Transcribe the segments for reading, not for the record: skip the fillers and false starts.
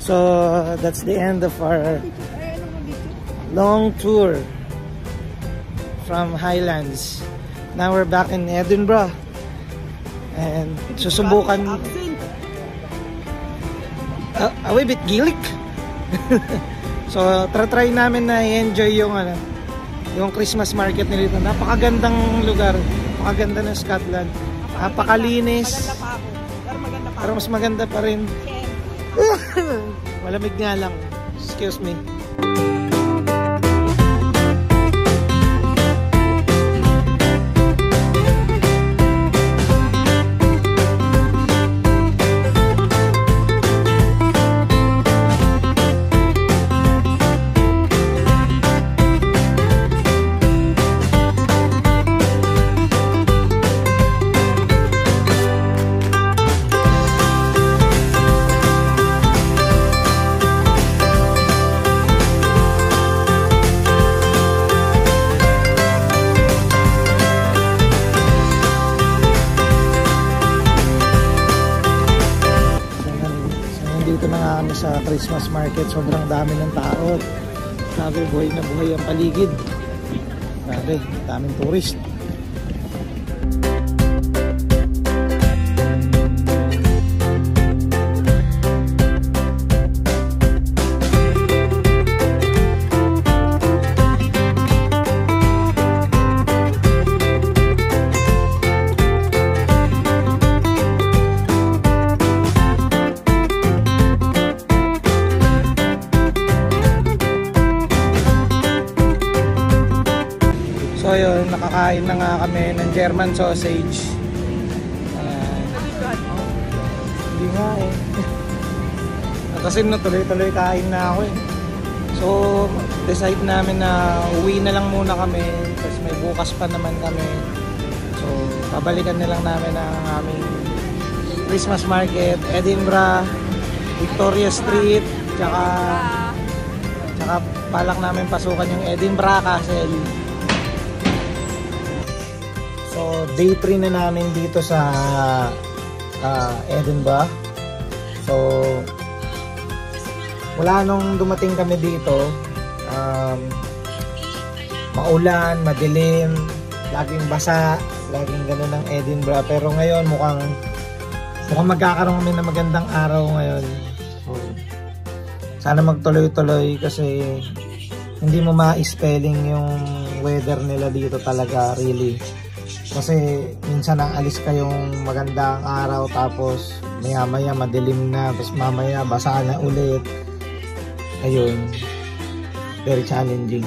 So that's the end of our long tour from Highlands. Now we're back in Edinburgh and susubukan. Away bit gilik. So try namin na i-enjoy yung Christmas market nila. Napakagandang lugar, napakaganda ng Scotland, napakalinis. Pero mas maganda pa rin. Malamig nga lang. Excuse me. Sa Christmas market, sobrang dami ng tao. Grabe, buhay na buhay ang paligid. Grabe, daming tourist. So yun, nakakain na nga kami ng German sausage. Hindi nga eh. Kasi natuloy-tuloy kain na ako eh. So decide namin na uwi na lang muna kami kasi may bukas pa naman kami. So babalikan na lang namin ang aming Christmas market, Edinburgh, Victoria Street, tsaka balak namin pasukan yung Edinburgh Castle. So day 3 na namin dito sa Edinburgh. So mula nung dumating kami dito, maulan, madilim, laging basa, laging gano'n ang Edinburgh. Pero ngayon mukhang magkakaroon kami ng magandang araw ngayon. So sana magtuloy-tuloy kasi hindi mo ma-spelling yung weather nila dito talaga, really. Kasi minsan ang alis kayong magandang araw tapos maya-maya madilim na, tapos mamaya basa na ulit. Ayun, very challenging.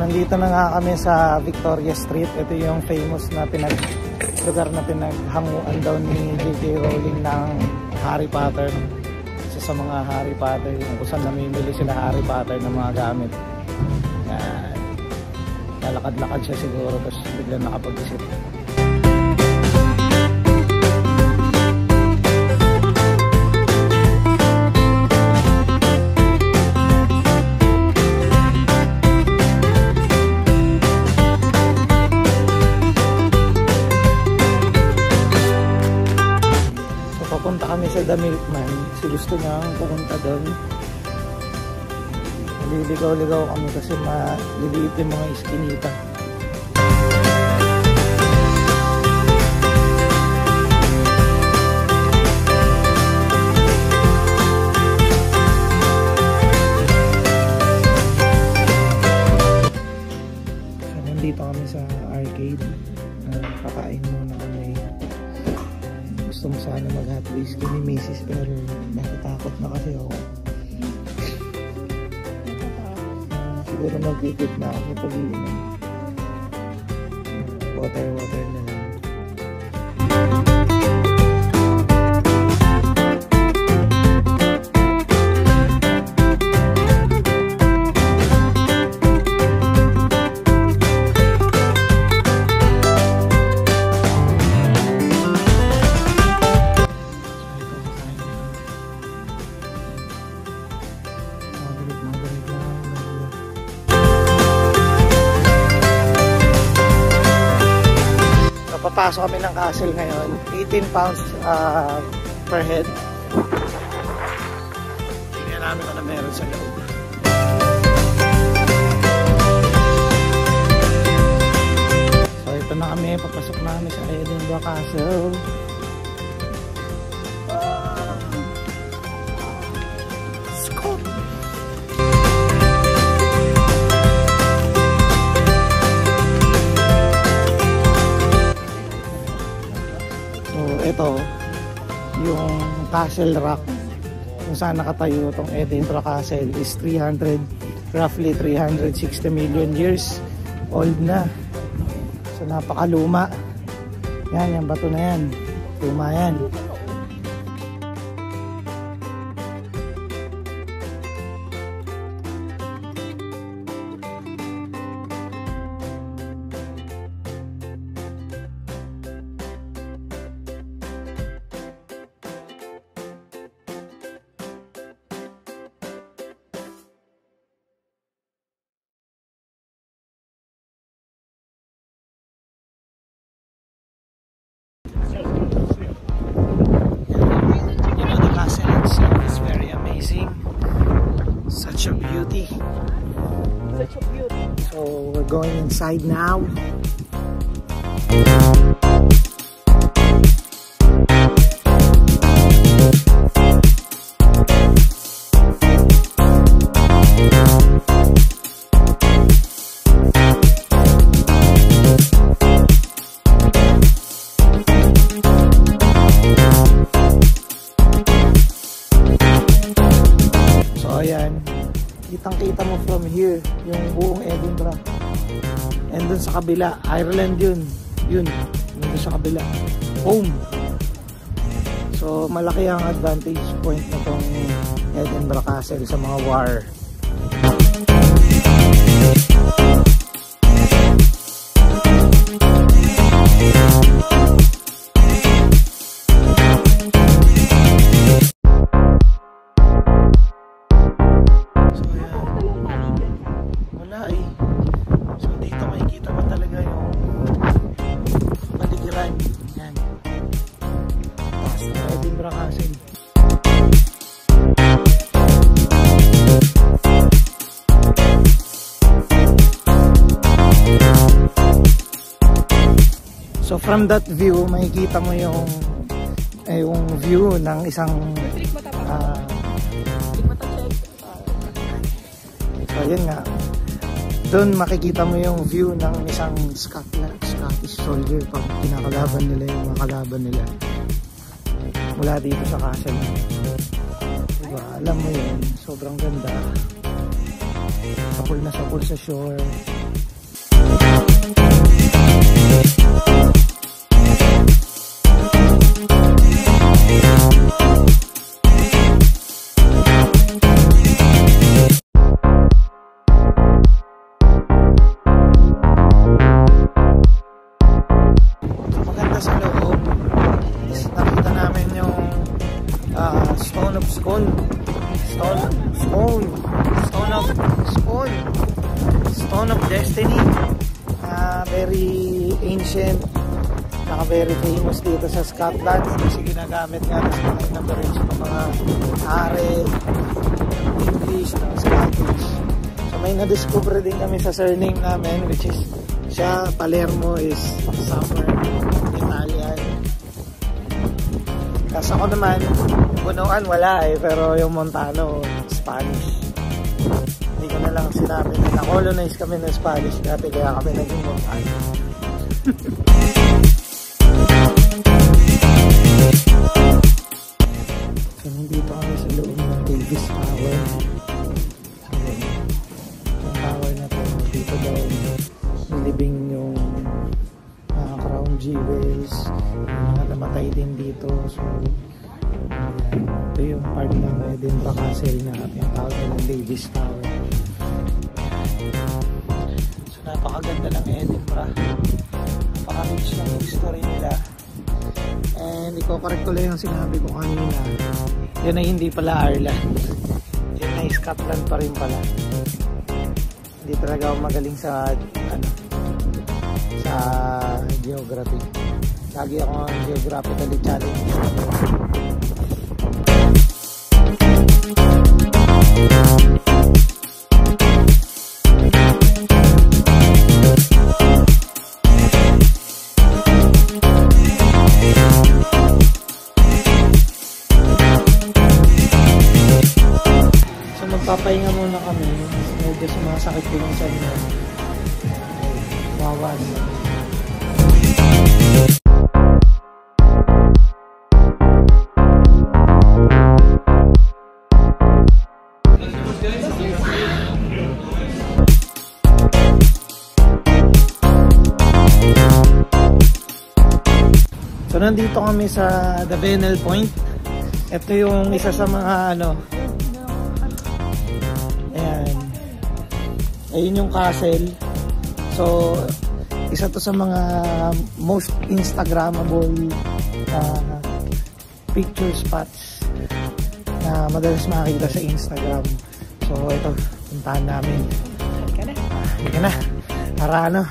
Nandito na nga kami sa Victoria Street. Ito yung famous na lugar na pinaghanguan daw ni J.K. Rowling ng Harry Potter. Isa sa mga Harry Potter, kung saan namimili sila Harry Potter ng mga gamit. Lalakad-lakad siya siguro, tapos biglang nakapag-isip. Papunta kami sa The Milkman kasi gusto niya pupunta doon. Naliligaw-ligaw kami kasi maliliit yung mga iskinita. So nandito kami sa arcade. Kakain muna kami. Gusto mo sana mag-hot whiskey ni Mrs. pero natatakot na kasi ako. Siguro mag-ikot na ako pag-iinom. Water na lang. Papasok kami ng castle ngayon. 18 pounds per head. Tingnan namin kung na meron sa loob. So ito na kami, papasok na kami sa Edinburgh Castle. Ito yung Castle Rock kung saan nakatayo itong Edinburgh Castle is roughly 360 million years old na. So napakaluma yan, yung bato na yan, luma yan. Such a beauty. So we're going inside now. Kitang-kita mo from here yung buong Edinburgh. And dun sa kabila, Ireland yun. Yun sa kabila. Home. So malaki ang advantage point na tong Edinburgh Castle sa mga war. So from that view, makikita mo yung view ng isang so yun nga, doon makikita mo yung view ng isang Scottish soldier pag kinakalaban nila yung mga kalaban nila mula dito sa castle. Diba? Alam mo yun, sobrang ganda, sapul na sapul sa shore. Stone of Destiny, very ancient, very famous dito sa Scotland kasi ginagamit nga sa mga inaberage ng mga are English ng Scottish. So may na-discover din kami sa surname namin, which is siya, Palermo is summer Italian. Kasi ako naman, Bunuan wala pero yung Montano Spanish. Hindi ko na lang sinabi na na-colonize kami ng Spanish dati kaya kami naging Montano. So nandito kami sa loob ng Davis Tower. Ang tower na to, dito daw nilibing yung crown jewels, yung mga namatay din dito. So ito yung part ng Edinburgh Castle na yung tawag ng Davis Tower. So napakaganda ng Edinburgh, napaka-rich ng history nila. And iko-correct ko lang yung sinabi ko kanina, yun ay hindi pala Ireland, yun ay Scotland pa rin pala. Hindi talaga ako magaling sa sa geography. lagi ako geographically challenged. Papahinga muna kami. Medyo sumasakit din yung tiyan niya. Wawan. So nandito kami sa The Venel Point. Ito yung isa sa mga ayun yung castle. So isa to sa mga most Instagrammable picture spots na madalas makikita sa Instagram. So ito, puntahan namin. Halika na. Para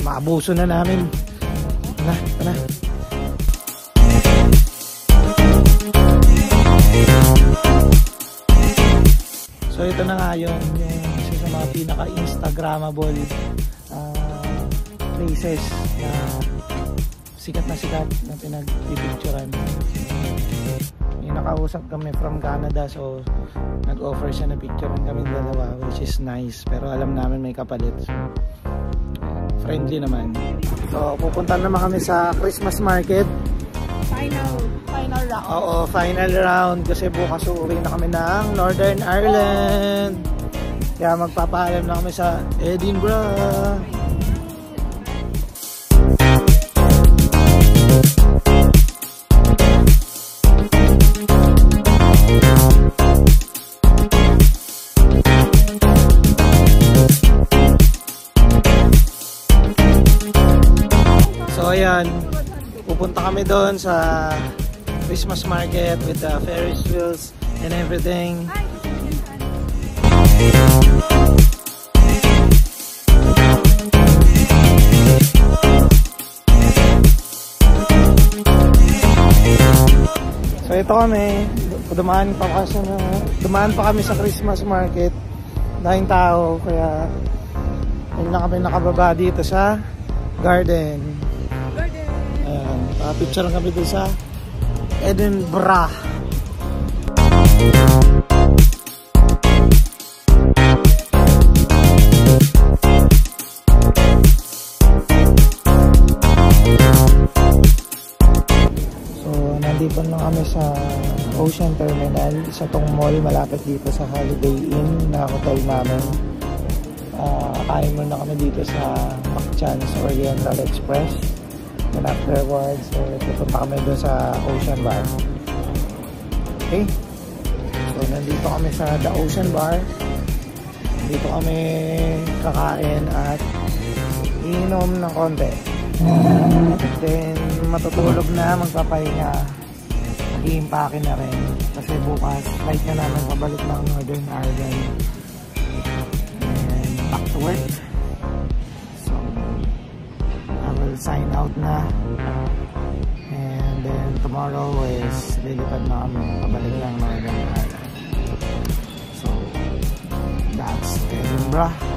maabuso na namin. Ito na. So ito na nga yung isa sa mga pinaka-Instagrammable places na sikat na pinag-picturean. May nakausap kami from Canada, so nag-offer siya na picturean kami dalawa, which is nice. Pero alam namin may kapalit, so friendly naman. So pupunta naman kami sa Christmas market. Final round. Oo, final round kasi bukas uuwi na kami ng Northern Ireland. Kaya magpapaalam na kami sa Edinburgh. So ayan, pupunta kami doon sa Christmas market with the Ferris wheels and everything. So ito kami, dumaan pa kami sa Christmas market. Daming tao, kaya ayun na kami nakababa dito sa garden. Ayan, picture kami dito sa Edinburgh. So nandito na kami sa Ocean Terminal, isa tong mall malapit dito sa Holiday Inn na hotel namin. Kain muna kami dito sa Machan's Oriental Express. And afterwards, pupunta kami doon sa Ocean Bar. Okay? So, nandito kami sa The Ocean Bar. Dito kami kakain at iinom ng konti. Then, matutulog na, magpapahinga. Mag-i-impake na rin. Kasi bukas, flight na naman pabalik ng Northern Ireland. And back to work. Sign out na, and then tomorrow is lilipad na kami pabalik lang Northern Ireland. So that's Edinburgh.